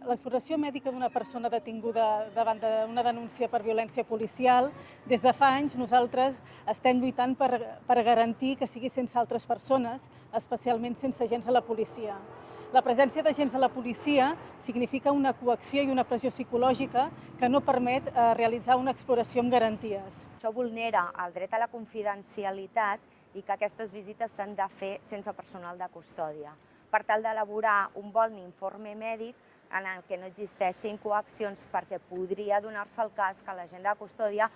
l'exploració mèdica d'una persona detinguda davant d'una denúncia per violència policial, des de fa anys nosaltres estem lluitant per garantir que sigui sense altres persones, especialment sense agents de la policia. La presència d'agents de la policia significa una coacció i una pressió psicològica que no permet realitzar una exploració amb garanties. Això vulnera el dret a la confidencialitat i que aquestes visites s'han de fer sense personal de custòdia, per tal d'elaborar un bon informe mèdic en el que no existeixin coaccions perquè podria donar-se el cas que l'agent de custòdia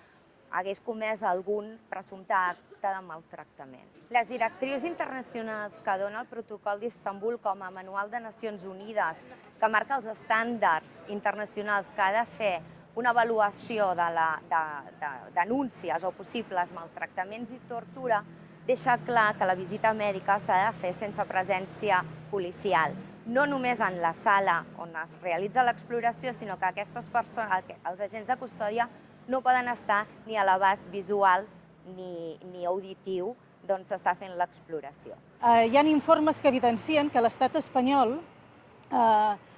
hagués comès algun presumpte acte de maltractament. Les directrius internacionals que dona el protocol d'Istanbul com a manual de Nacions Unides, que marca els estàndards internacionals que ha de fer una avaluació de denúncies o possibles maltractaments i tortura, deixa clar que la visita mèdica s'ha de fer sense presència policial, no només en la sala on es realitza l'exploració, sinó que aquestes persones, els agents de custòdia, no poden estar ni a l'abast visual ni auditiu d'on s'està fent l'exploració. Hi ha informes que evidencien que a l'estat espanyol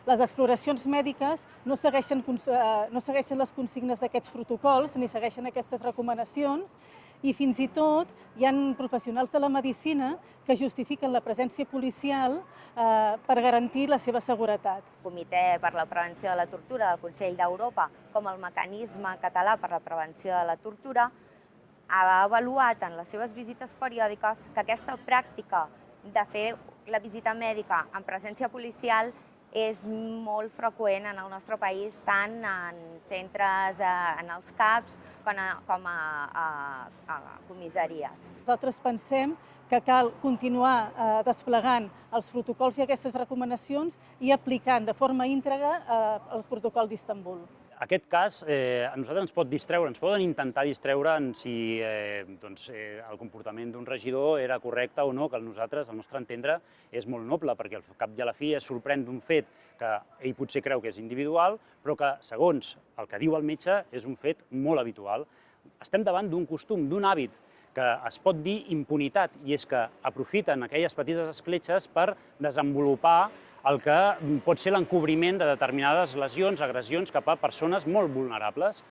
les exploracions mèdiques no segueixen les consignes d'aquests protocols ni segueixen aquestes recomanacions i fins i tot hi ha professionals de la medicina que justifiquen la presència policial per garantir la seva seguretat. El Comitè per la Prevenció de la Tortura del Consell d'Europa, com el Mecanisme Català per la Prevenció de la Tortura, ha avaluat en les seves visites periòdiques que aquesta pràctica de fer la visita mèdica en presència policial és molt freqüent en el nostre país, tant en centres, en els CAPs, com a comissaries. Nosaltres pensem que cal continuar desplegant els protocols i aquestes recomanacions i aplicant de forma íntegra el protocol d'Istanbul. Aquest cas a nosaltres ens pot distreure, ens poden intentar distreure en si el comportament d'un regidor era correcte o no, que nosaltres, al nostre entendre, és molt noble, perquè al cap i a la fi es sorprèn d'un fet que ell potser creu que és individual, però que, segons el que diu el metge, és un fet molt habitual. Estem davant d'un costum, d'un hàbit, que es pot dir impunitat, i és que aprofiten aquelles petites escletxes per desenvolupar el que pot ser l'encobriment de determinades lesions, agressions cap a persones molt vulnerables.